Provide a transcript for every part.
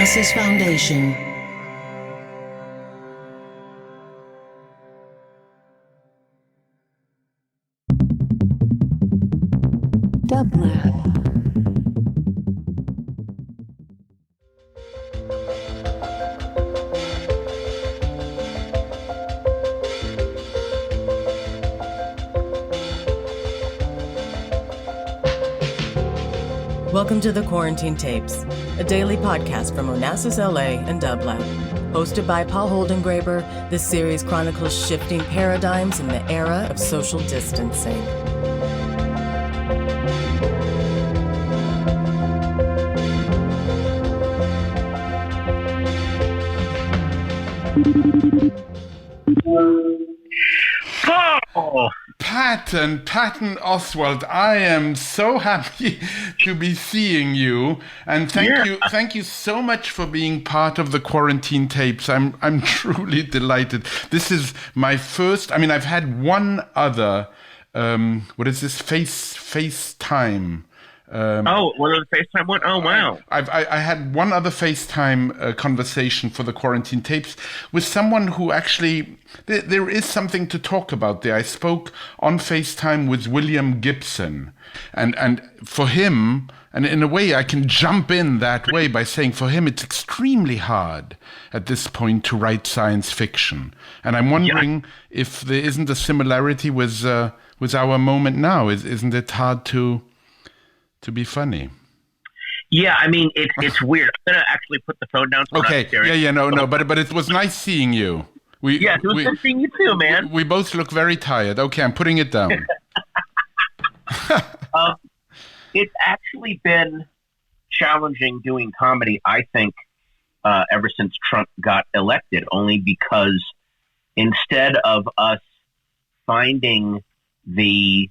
Onassis Foundation. Dublab. Welcome to the Quarantine Tapes, a daily podcast from Onassis LA and Dublab. Hosted by Paul Holdengräber, this series chronicles shifting paradigms in the era of social distancing. Oh, Patton Oswalt, I am so happy to be seeing you, and thank you so much for being part of the Quarantine Tapes. I'm truly delighted. This is my first. I mean, I've had one other. What is this? FaceTime. One of the FaceTime one? Oh, wow. I had one other FaceTime conversation for the Quarantine Tapes with someone who actually, there is something to talk about there. I spoke on FaceTime with William Gibson, and for him, and in a way I can jump in that way by saying for him it's extremely hard at this point to write science fiction. And I'm wondering if there isn't a similarity with our moment now. Isn't it hard to be funny? Yeah, I mean, it's weird. I'm going to actually put the phone down. So okay, no, but it was nice seeing you. Yes, it was good seeing you too, man. We both look very tired. Okay, I'm putting it down. It's actually been challenging doing comedy, I think, ever since Trump got elected, only because instead of us finding the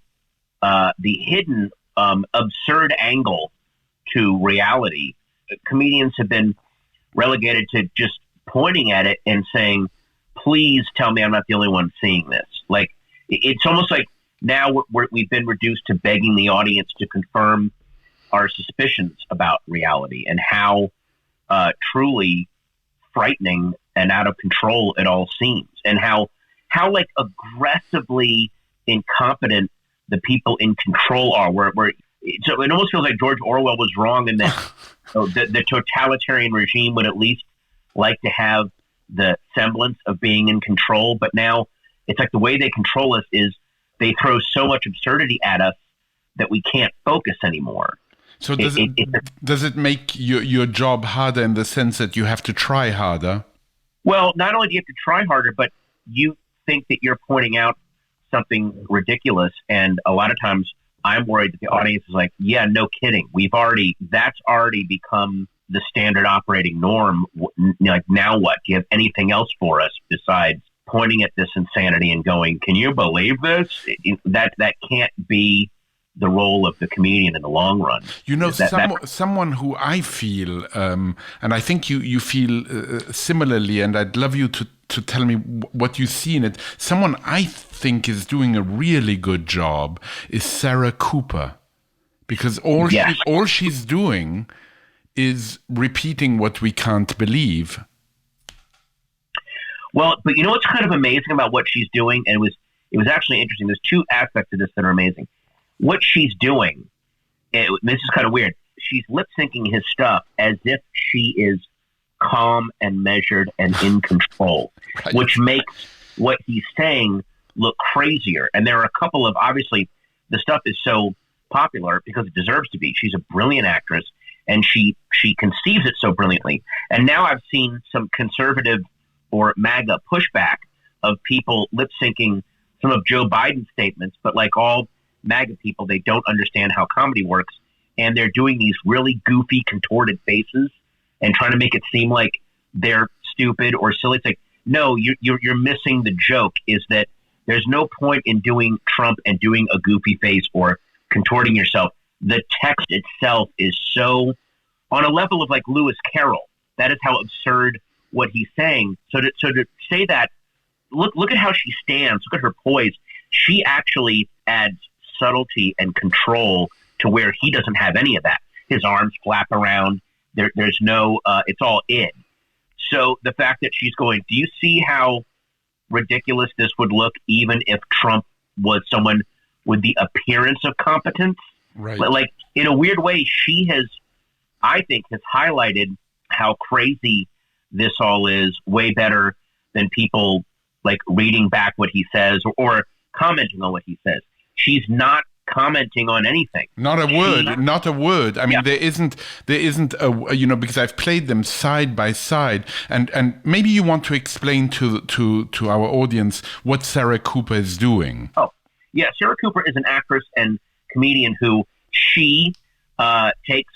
hidden absurd angle to reality, comedians have been relegated to just pointing at it and saying, please tell me I'm not the only one seeing this. Like, it's almost like now we've been reduced to begging the audience to confirm our suspicions about reality and how truly frightening and out of control it all seems, and how like aggressively incompetent the people in control are, so it almost feels like George Orwell was wrong in that the totalitarian regime would at least like to have the semblance of being in control. But now it's like the way they control us is they throw so much absurdity at us that we can't focus anymore. So does it make your job harder in the sense that you have to try harder? Well, not only do you have to try harder, but you think that you're pointing out something ridiculous, and a lot of times I'm worried that the audience is like, yeah, no kidding, that's already become the standard operating norm. Like, now what? Do you have anything else for us besides pointing at this insanity and going, can you believe this? That can't be the role of the comedian in the long run. You know, someone who I feel, and I think you feel similarly, and I'd love you to tell me what you see in it. Someone I think is doing a really good job is Sarah Cooper, because all she's doing is repeating what we can't believe. Well, but you know what's kind of amazing about what she's doing, and it was actually interesting. There's two aspects of this that are amazing. What she's doing, this is kind of weird. She's lip syncing his stuff as if she is calm and measured and in control, right, which makes what he's saying look crazier. And there are a couple of, obviously, the stuff is so popular because it deserves to be. She's a brilliant actress, and she conceives it so brilliantly. And now I've seen some conservative or MAGA pushback of people lip syncing some of Joe Biden's statements, but like all MAGA people, they don't understand how comedy works, and they're doing these really goofy, contorted faces and trying to make it seem like they're stupid or silly. It's like, no, you're missing the joke. Is that there's no point in doing Trump and doing a goofy face or contorting yourself. The text itself is so on a level of like Lewis Carroll. That is how absurd what he's saying. So to say that, look at how she stands. Look at her poise. She actually adds subtlety and control to where he doesn't have any of that. His arms flap around. There's no, it's all id. So the fact that she's going, do you see how ridiculous this would look even if Trump was someone with the appearance of competence? Right. Like, in a weird way, she has, I think, has highlighted how crazy this all is way better than people like reading back what he says or commenting on what he says. She's not commenting on anything. Not a word. I mean, there isn't a, because I've played them side by side, and maybe you want to explain to our audience what Sarah Cooper is doing. Oh, yeah. Sarah Cooper is an actress and comedian who she takes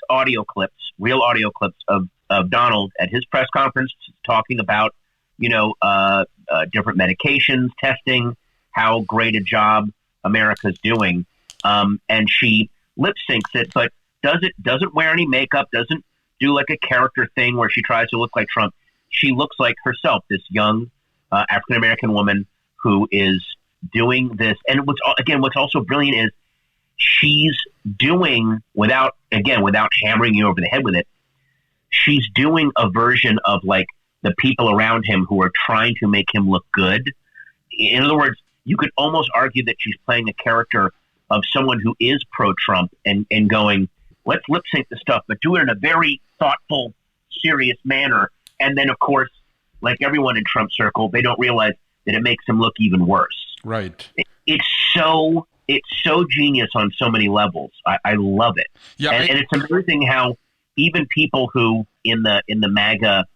real audio clips of Donald at his press conference talking about, different medications, testing, how great a job America's doing. And she lip syncs it, but doesn't wear any makeup, doesn't do like a character thing where she tries to look like Trump. She looks like herself, this young African-American woman who is doing this. And what's also brilliant is she's doing without hammering you over the head with it. She's doing a version of like the people around him who are trying to make him look good. In other words, you could almost argue that she's playing a character of someone who is pro-Trump and going, let's lip sync the stuff, but do it in a very thoughtful, serious manner. And then, of course, like everyone in Trump's circle, they don't realize that it makes him look even worse. Right. It's so genius on so many levels. I love it. Yeah, and it's amazing how even people who in the MAGA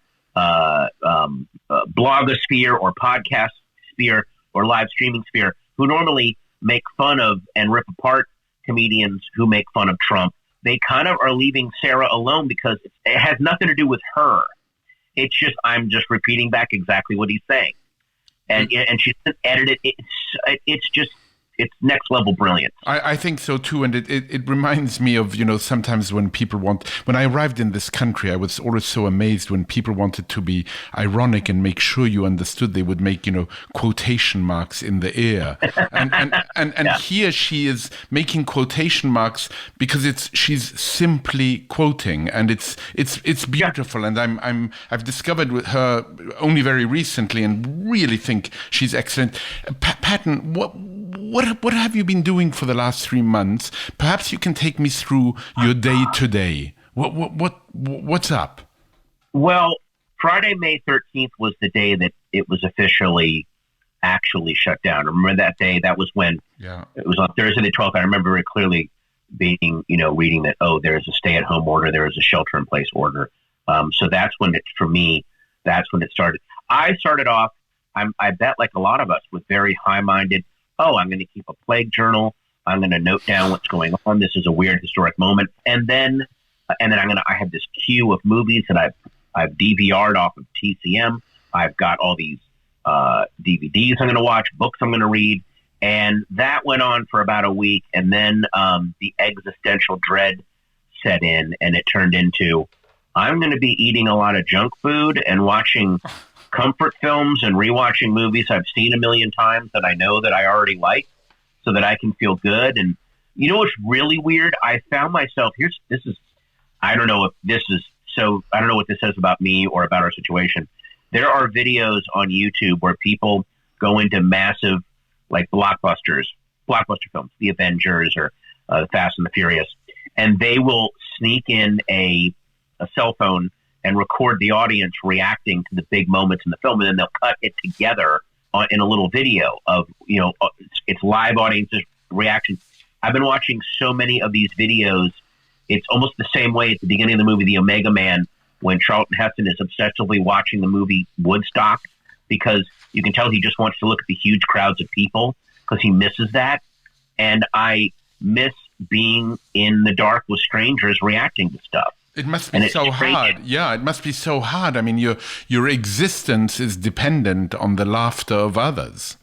blogosphere or podcast sphere or live streaming sphere who normally make fun of and rip apart comedians who make fun of Trump, they kind of are leaving Sarah alone because it has nothing to do with her. It's just, I'm just repeating back exactly what he's saying. And she's edited. It's next level brilliant. I think so too, and it reminds me of, sometimes when I arrived in this country, I was always so amazed when people wanted to be ironic and make sure you understood. They would make quotation marks in the air, and here she is making quotation marks because she's simply quoting, and it's beautiful, and I've discovered with her only very recently, and really think she's excellent. Patton, what have you been doing for the last 3 months? Perhaps you can take me through your day today. What's up? Well, Friday, May 13th was the day that it was actually shut down. I remember that day. That was when it was on Thursday the 12th. I remember very clearly reading that, there's a stay-at-home order, there is a shelter-in-place order. So that's when that's when it started. I started off, I bet like a lot of us, with very high-minded, I'm going to keep a plague journal. I'm going to note down what's going on. This is a weird historic moment. And then I have this queue of movies that I've DVR'd off of TCM. I've got all these DVDs I'm going to watch, books I'm going to read. And that went on for about a week. And then the existential dread set in, and it turned into, I'm going to be eating a lot of junk food and watching comfort films and rewatching movies I've seen a million times that I know that I already like, so that I can feel good. And what's really weird? I found myself I don't know what this says about me or about our situation. There are videos on YouTube where people go into massive, like blockbuster films, The Avengers or The Fast and the Furious, and they will sneak in a cell phone and record the audience reacting to the big moments in the film, and then they'll cut it together in a little video of, it's live audiences reaction. I've been watching so many of these videos. It's almost the same way at the beginning of the movie, The Omega Man, when Charlton Heston is obsessively watching the movie Woodstock, because you can tell he just wants to look at the huge crowds of people because he misses that. And I miss being in the dark with strangers reacting to stuff. It must be so hard. Yeah, it must be so hard. I mean, your existence is dependent on the laughter of others.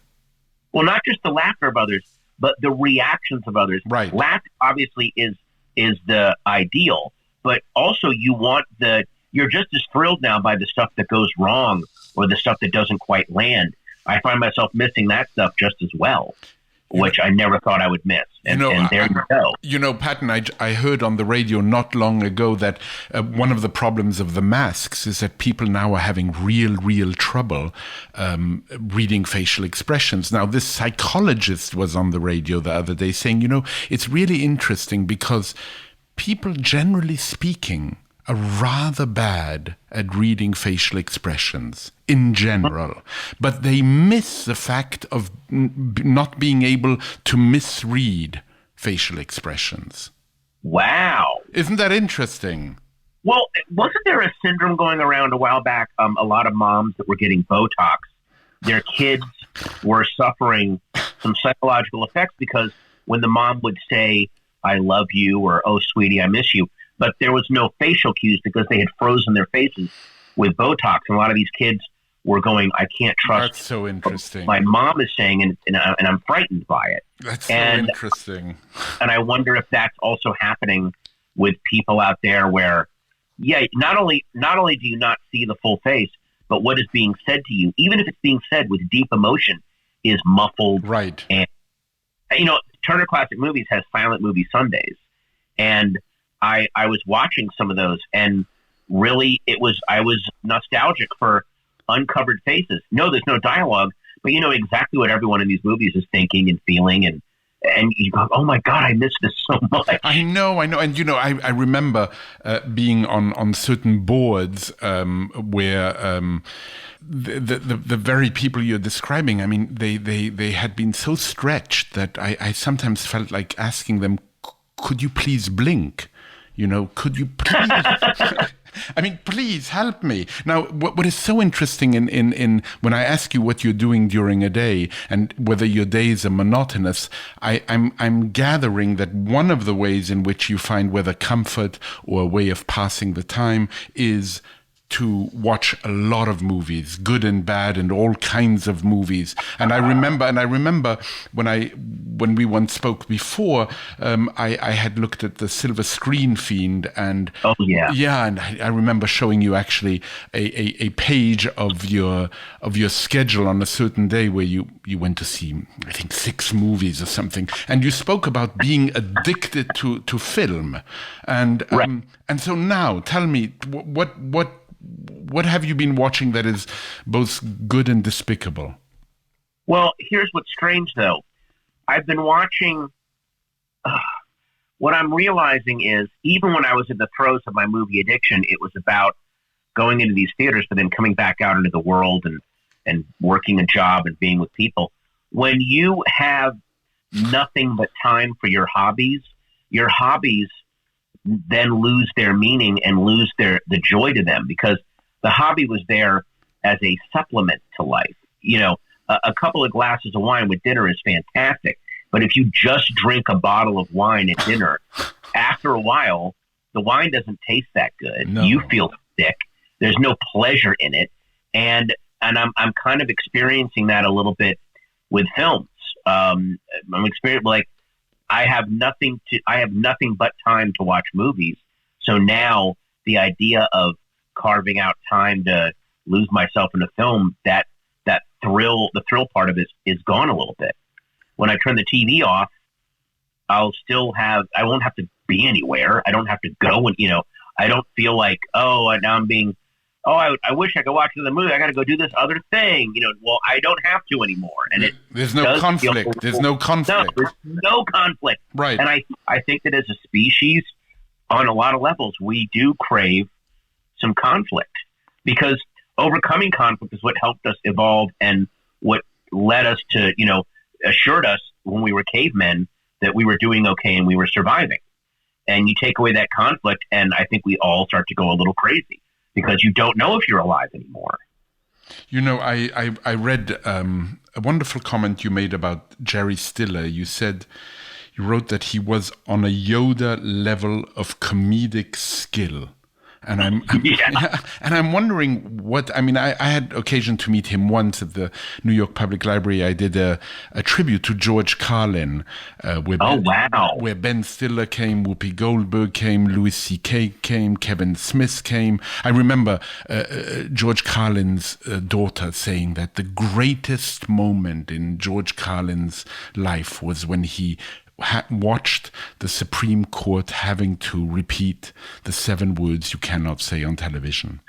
Well, not just the laughter of others, but the reactions of others. Right. Laughter obviously is the ideal, but also you're just as thrilled now by the stuff that goes wrong or the stuff that doesn't quite land. I find myself missing that stuff just as well. which I never thought I would miss. And there you go. You know, Patton, I heard on the radio not long ago that one of the problems of the masks is that people now are having real trouble reading facial expressions. Now, this psychologist was on the radio the other day saying, you know, it's really interesting because people, generally speaking, are rather bad at reading facial expressions in general, but they miss the fact of not being able to misread facial expressions. Wow. Isn't that interesting? Well, wasn't there a syndrome going around a while back? A lot of moms that were getting Botox, their kids were suffering some psychological effects because when the mom would say, I love you, or, oh, sweetie, I miss you, but there was no facial cues because they had frozen their faces with Botox. And a lot of these kids were going, I can't trust. That's so interesting. My mom is saying, and I'm frightened by it. That's so interesting. And I wonder if that's also happening with people out there where, yeah, not only do you not see the full face, but what is being said to you, even if it's being said with deep emotion, is muffled. Right. And, you know, Turner Classic Movies has Silent Movie Sundays. And I was watching some of those, and really I was nostalgic for uncovered faces. No, there's no dialogue, but you know exactly what everyone in these movies is thinking and feeling, and you go, oh my God, I miss this so much. I know. And, you know, I remember being on certain boards where the very people you're describing, I mean, they had been so stretched that I sometimes felt like asking them, could you please blink? You know, could you please? I mean, please help me. Now, what is so interesting in when I ask you what you're doing during a day and whether your days are monotonous, I'm gathering that one of the ways in which you find whether comfort or a way of passing the time is to watch a lot of movies, good and bad, and all kinds of movies. And I remember when we once spoke before, I had looked at the Silver Screen Fiend, and and I remember showing you actually a page of your schedule on a certain day where you went to see, I think, 6 movies or something, and you spoke about being addicted to film, and right. And so now tell me what have you been watching that is both good and despicable? Well, here's what's strange, though. I've been watching. What I'm realizing is, even when I was in the throes of my movie addiction, it was about going into these theaters, but then coming back out into the world and working a job and being with people. When you have nothing but time for your hobbies then lose their meaning and lose the joy to them, because the hobby was there as a supplement to life. You know, a couple of glasses of wine with dinner is fantastic, but if you just drink a bottle of wine at dinner, after a while, the wine doesn't taste that good. No. You feel sick. There's no pleasure in it, and I'm kind of experiencing that a little bit with films. I'm experiencing, like, I have nothing but time to watch movies. So now the idea of carving out time to lose myself in a film, the thrill part of it is gone a little bit. When I turn the TV off, I won't have to be anywhere. I don't have to go, and, you know, I don't feel like, I wish I could watch another movie. I got to go do this other thing. You know, well, I don't have to anymore. And there's no conflict. There's no conflict. No, there's no conflict. Right. And I think that as a species, on a lot of levels, we do crave some conflict, because overcoming conflict is what helped us evolve and what led us to, you know, assured us when we were cavemen that we were doing okay and we were surviving. And you take away that conflict, and I think we all start to go a little crazy, because you don't know if you're alive anymore. You know, I read a wonderful comment you made about Jerry Stiller. You wrote that he was on a Yoda level of comedic skill. And I'm wondering what, I mean, I had occasion to meet him once at the New York Public Library. I did a tribute to George Carlin, where Ben Stiller came, Whoopi Goldberg came, Louis C.K. came, Kevin Smith came. I remember George Carlin's daughter saying that the greatest moment in George Carlin's life was when he watched the Supreme Court having to repeat the 7 words you cannot say on television.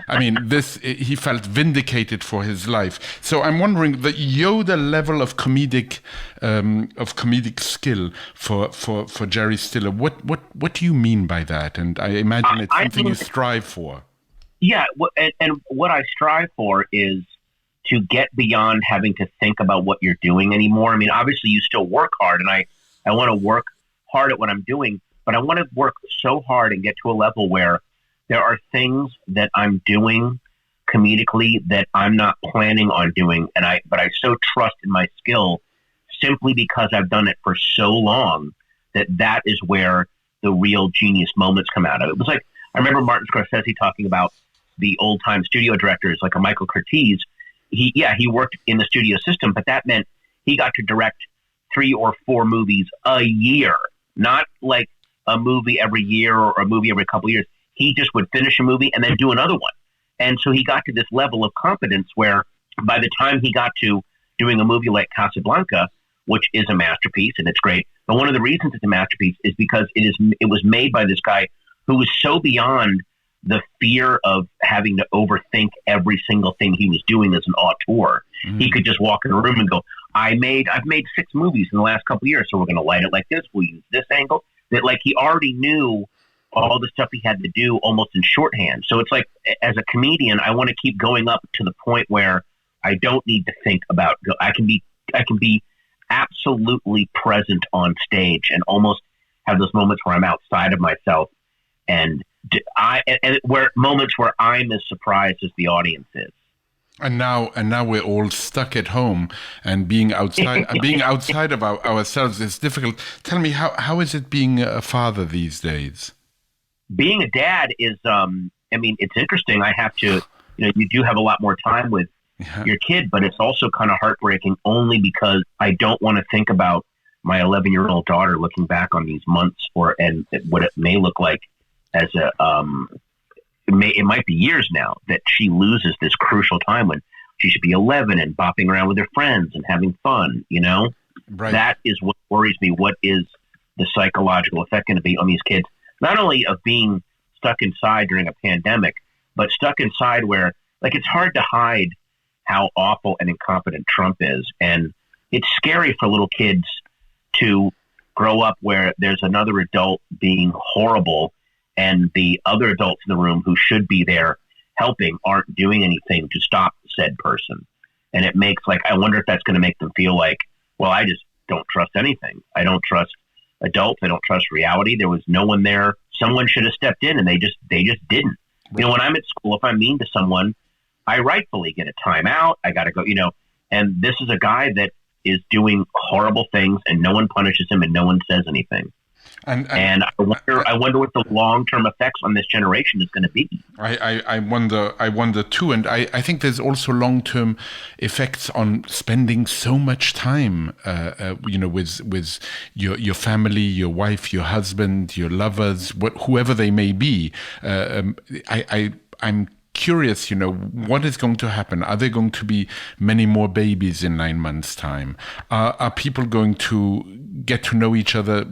I mean, he felt vindicated for his life. So I'm wondering the Yoda level of comedic skill for Jerry Stiller. What do you mean by that? And I imagine it's something you strive for. Yeah, and what I strive for is to get beyond having to think about what you're doing anymore. I mean, obviously you still work hard, and I want to work hard at what I'm doing, but I want to work so hard and get to a level where there are things that I'm doing comedically that I'm not planning on doing, but I so trust in my skill simply because I've done it for so long that is where the real genius moments come out of. It was like, I remember Martin Scorsese talking about the old-time studio directors like a Michael Curtiz. He worked in the studio system, but that meant he got to direct 3 or 4 movies a year, not like a movie every year or a movie every couple of years. He just would finish a movie and then do another one. And so he got to this level of competence where by the time he got to doing a movie like Casablanca, which is a masterpiece and it's great, but one of the reasons it's a masterpiece is because it was made by this guy who was so beyond the fear of having to overthink every single thing he was doing as an auteur. Mm-hmm. He could just walk in a room and go, I've made 6 movies in the last couple of years, so we're going to light it like this. We'll use this angle. That like he already knew all the stuff he had to do almost in shorthand. So it's like, as a comedian, I want to keep going up to the point where I don't need to think about. I can be absolutely present on stage and almost have those moments where I'm outside of myself and where moments where I'm as surprised as the audience is. And now we're all stuck at home, and being outside of ourselves is difficult. Tell me, how is it being a father these days? Being a dad is, it's interesting. I have to, you do have a lot more time with your kid, but it's also kind of heartbreaking only because I don't want to think about my 11-year-old daughter looking back on these months and what it may look like as it might be years now that she loses this crucial time when she should be 11 and bopping around with her friends and having fun, Right. That is what worries me. What is the psychological effect going to be on these kids? Not only of being stuck inside during a pandemic, but stuck inside where, like, it's hard to hide how awful and incompetent Trump is. And it's scary for little kids to grow up where there's another adult being horrible and the other adults in the room who should be there helping aren't doing anything to stop said person. And it makes, I wonder if that's going to make them feel like, well, I just don't trust anything. I don't trust adults. I don't trust reality. There was no one there. Someone should have stepped in and they just didn't. Right. When I'm at school, if I'm mean to someone, I rightfully get a timeout. I got to go, and this is a guy that is doing horrible things and no one punishes him and no one says anything. And I wonder what the long-term effects on this generation is going to be. I wonder too, and I think there's also long-term effects on spending so much time, with your family, your wife, your husband, your lovers, whoever they may be. I'm curious, what is going to happen? Are there going to be many more babies in 9 months' time? Are people going to get to know each other?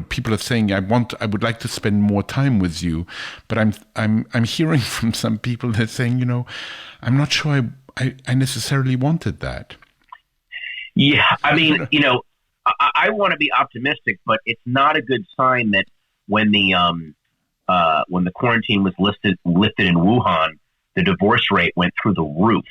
People are saying, I would like to spend more time with you, but I'm hearing from some people that are saying, I'm not sure I necessarily wanted that. Yeah, I mean, I want to be optimistic, but it's not a good sign that when the quarantine was lifted in Wuhan, the divorce rate went through the roof.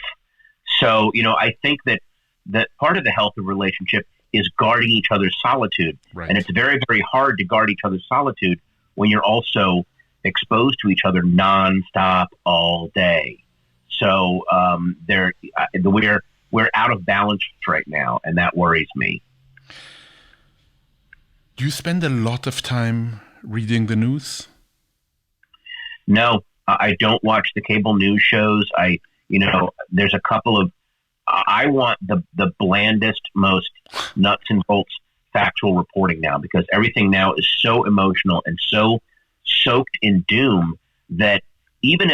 So, I think that part of the health of a relationship is guarding each other's solitude. Right. And it's very, very hard to guard each other's solitude when you're also exposed to each other nonstop all day. So we're out of balance right now, and that worries me. Do you spend a lot of time reading the news? No, I don't watch the cable news shows. There's a couple of, I want the blandest, most nuts and bolts factual reporting now, because everything now is so emotional and so soaked in doom that even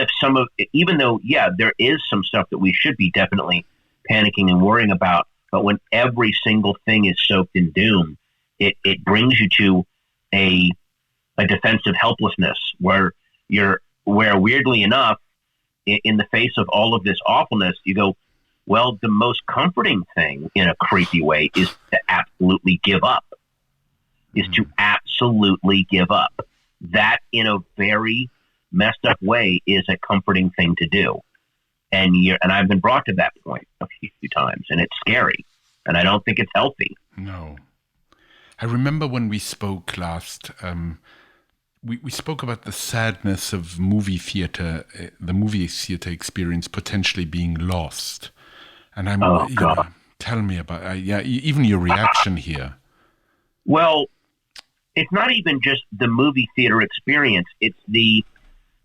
though, yeah, there is some stuff that we should be definitely panicking and worrying about, but when every single thing is soaked in doom, it brings you to a defensive helplessness where weirdly enough, in the face of all of this awfulness, you go, well, the most comforting thing in a creepy way is to absolutely give up. That, in a very messed up way, is a comforting thing to do. And I've been brought to that point a few times, and it's scary, and I don't think it's healthy. No. I remember when we spoke last, we spoke about the sadness of the movie theater experience potentially being lost. And tell me about, even your reaction here. Well, it's not even just the movie theater experience. It's the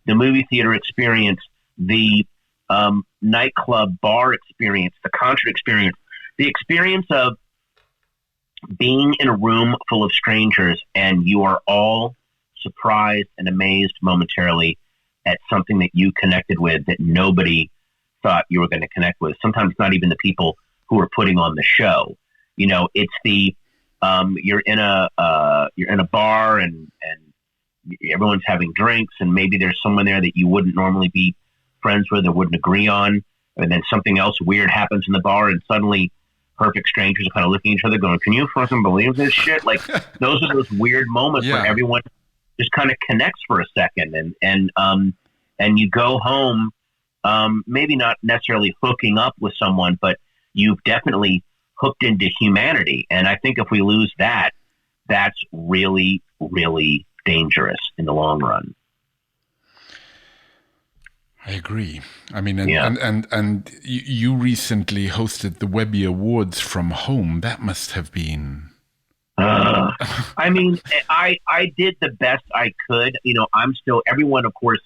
movie theater experience, the nightclub bar experience, the concert experience, the experience of being in a room full of strangers and you are all surprised and amazed momentarily at something that you connected with that nobody thought you were going to connect with. Sometimes not even the people who are putting on the show. It's the you're in a bar and everyone's having drinks, and maybe there's someone there that you wouldn't normally be friends with or wouldn't agree on, and then something else weird happens in the bar, and suddenly perfect strangers are kind of looking at each other going, can you fucking believe this shit? Like, those are those weird moments where everyone just kind of connects for a second, and you go home, maybe not necessarily hooking up with someone, but you've definitely hooked into humanity. And I think if we lose that, that's really, really dangerous in the long run. I agree. I mean, and you recently hosted the Webby Awards from home. That must have been. I mean, I did the best I could. I'm still, everyone, of course,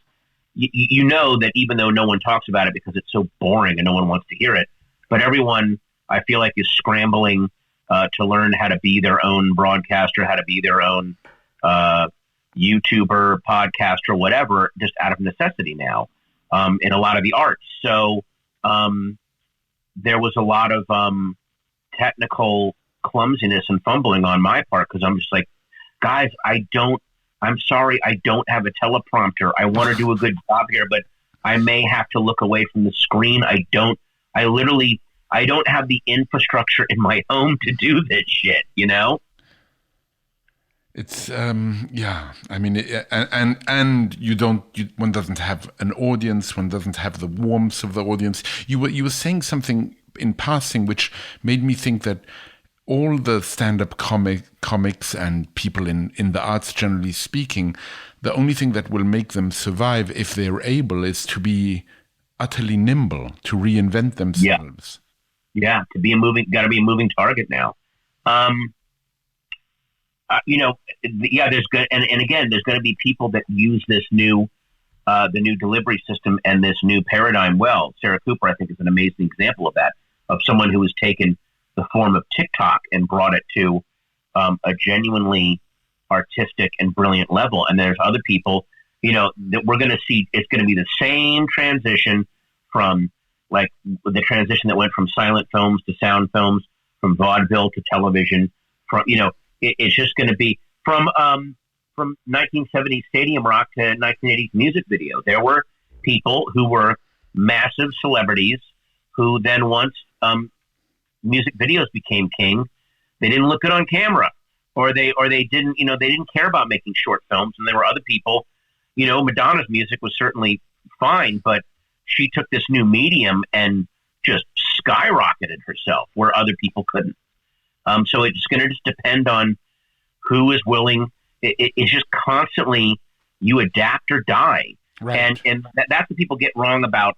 you know that even though no one talks about it because it's so boring and no one wants to hear it, but everyone, I feel like, is scrambling to learn how to be their own broadcaster, how to be their own YouTuber, podcaster, whatever, just out of necessity now. In a lot of the arts. So there was a lot of technical clumsiness and fumbling on my part, because I'm just like, guys, I'm sorry, I don't have a teleprompter. I want to do a good job here, but I may have to look away from the screen. I don't have the infrastructure in my home to do this shit, It's I mean, and one doesn't have an audience. One doesn't have the warmth of the audience. You were saying something in passing which made me think that all the stand-up comics and people in the arts, generally speaking, the only thing that will make them survive, if they're able, is to be utterly nimble, to reinvent themselves. Yeah, to be got to be a moving target now. There's good, and again, there's going to be people that use this the new delivery system and this new paradigm well. Sarah Cooper, I think, is an amazing example of that, of someone who has taken the form of TikTok and brought it to a genuinely artistic and brilliant level. And there's other people, that we're going to see. It's going to be the same transition from, like, the transition that went from silent films to sound films, from vaudeville to television, from it's just going to be from 1970s stadium rock to 1980s music video. There were people who were massive celebrities who then, once music videos became king, they didn't look good on camera, or they didn't they didn't care about making short films. And there were other people, Madonna's music was certainly fine, but she took this new medium and just skyrocketed herself where other people couldn't. So it's going to just depend on who is willing. It's just constantly, you adapt or die. Right. And that's what people get wrong about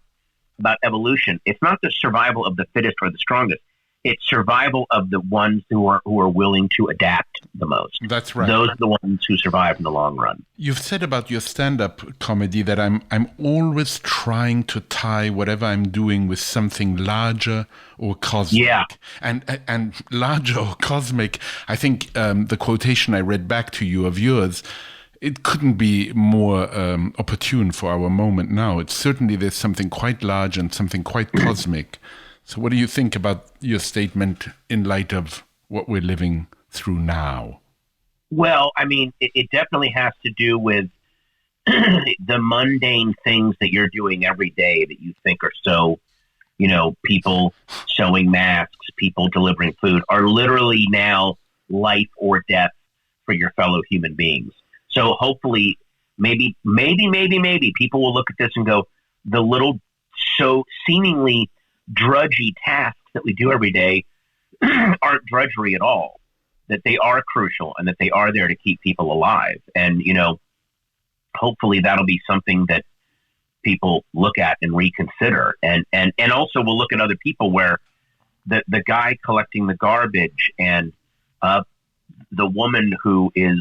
evolution. It's not the survival of the fittest or the strongest. it's survival of the ones who are willing to adapt the most. That's right. Those are the ones who survive in the long run. You've said about your stand-up comedy that I'm always trying to tie whatever I'm doing with something larger or cosmic. Yeah. And larger or cosmic, I think the quotation I read back to you of yours, it couldn't be more opportune for our moment now. It's certainly there's something quite large and something quite cosmic. So what do you think about your statement in light of what we're living through now? Well, I mean, it definitely has to do with the mundane things that you're doing every day that you think are so, people sewing masks, people delivering food are literally now life or death for your fellow human beings. So hopefully, maybe people will look at this and go, the little so seemingly drudgy tasks that we do every day aren't drudgery at all, that they are crucial and that they are there to keep people alive. And, hopefully that'll be something that people look at and reconsider. And also we'll look at other people where the guy collecting the garbage and the woman who is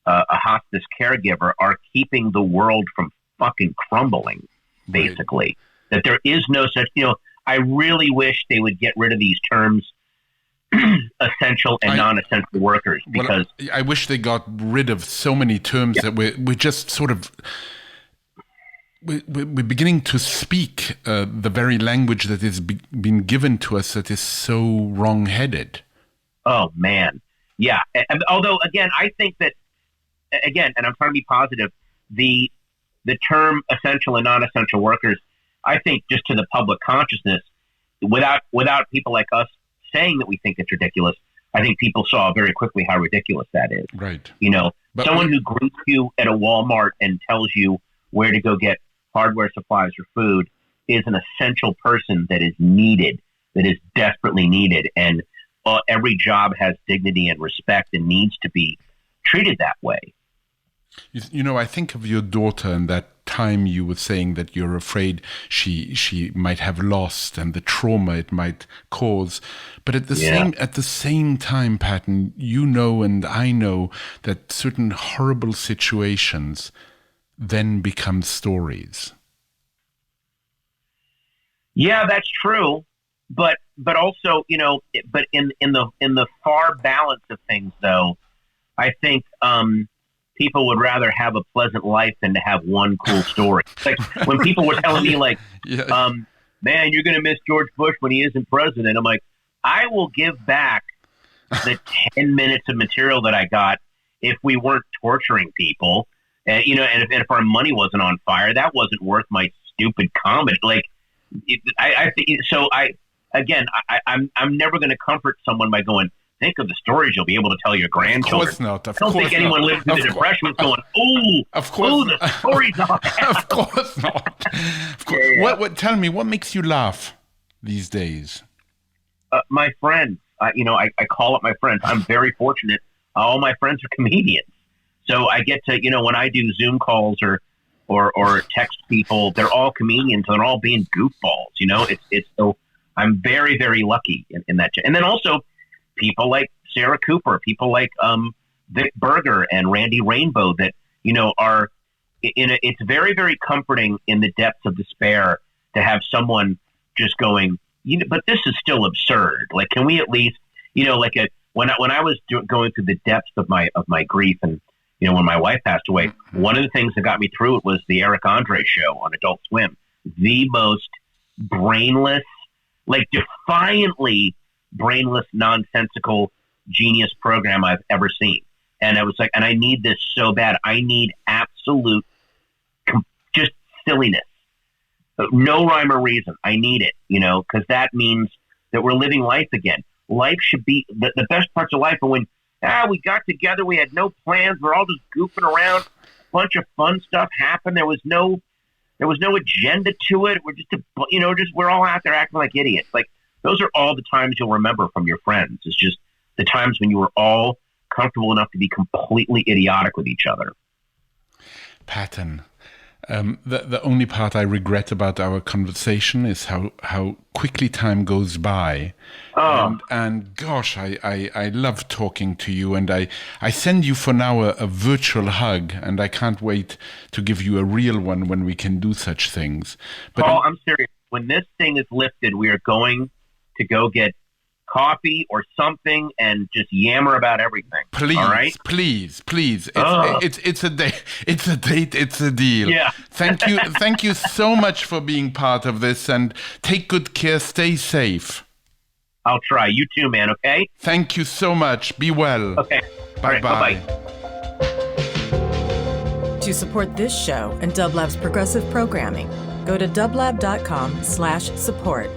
a hospice caregiver are keeping the world from fucking crumbling, basically. Right. That there is no such, I really wish they would get rid of these terms, essential and non-essential workers, because I wish they got rid of so many terms that we're just sort of we're beginning to speak the very language that has been given to us that is so wrong-headed. Oh man, yeah. And although again, I think that and I'm trying to be positive, the term essential and non-essential workers, I think just to the public consciousness, without people like us saying that we think it's ridiculous, I think people saw very quickly how ridiculous that is. Right. But someone who greets you at a Walmart and tells you where to go get hardware, supplies, or food is an essential person that is needed, that is desperately needed. And every job has dignity and respect and needs to be treated that way. I think of your daughter and that time you were saying that you're afraid she might have lost and the trauma it might cause. But at the same time, Patton, and I know that certain horrible situations then become stories. Yeah, that's true. But also, but in the far balance of things, though, I think people would rather have a pleasant life than to have one cool story. Like when people were telling me, like, man, you're going to miss George Bush when he isn't president. I'm like, I will give back the 10 minutes of material that I got if we weren't torturing people, and if our money wasn't on fire. That wasn't worth my stupid comedy. Like, I think so. I'm never going to comfort someone by going, think of the stories you'll be able to tell your grandchildren. Of course not. I don't think anyone lived through the Depression was going, the stories on that. Of course not. Of course. Yeah. What? Tell me, what makes you laugh these days? My friends. I call up my friends. I'm very fortunate. All my friends are comedians. So I get to, when I do Zoom calls or text people, they're all comedians and they're all being goofballs. It's so I'm very, very lucky in that. And then also, people like Sarah Cooper, people like Vic Berger and Randy Rainbow that, are it's very, very comforting in the depths of despair to have someone just going, but this is still absurd. Like, can we at least, when I was going through the depths of my grief and, when my wife passed away, one of the things that got me through it was the Eric Andre show on Adult Swim, the most brainless, like defiantly brainless, nonsensical, genius program I've ever seen. And I was like, and I need this so bad. I need absolute, just silliness. No rhyme or reason. I need it, because that means that we're living life again. Life should be, the best parts of life are when, we got together, we had no plans, we're all just goofing around, a bunch of fun stuff happened, there was no agenda to it, we're all out there acting like idiots. Like, those are all the times you'll remember from your friends. It's just the times when you were all comfortable enough to be completely idiotic with each other. Patton, The only part I regret about our conversation is how quickly time goes by. And gosh, I love talking to you, and I send you for now a virtual hug, and I can't wait to give you a real one when we can do such things. But Paul, I'm serious. When this thing is lifted, we are going to go get coffee or something and just yammer about everything. Please, all right? please. It's a date. It's a date. It's a deal. Yeah. Thank you so much for being part of this, and take good care. Stay safe. I'll try. You too, man. Okay. Thank you so much. Be well. Okay. Bye bye. To support this show and Dublab's progressive programming, go to dublab.com/support.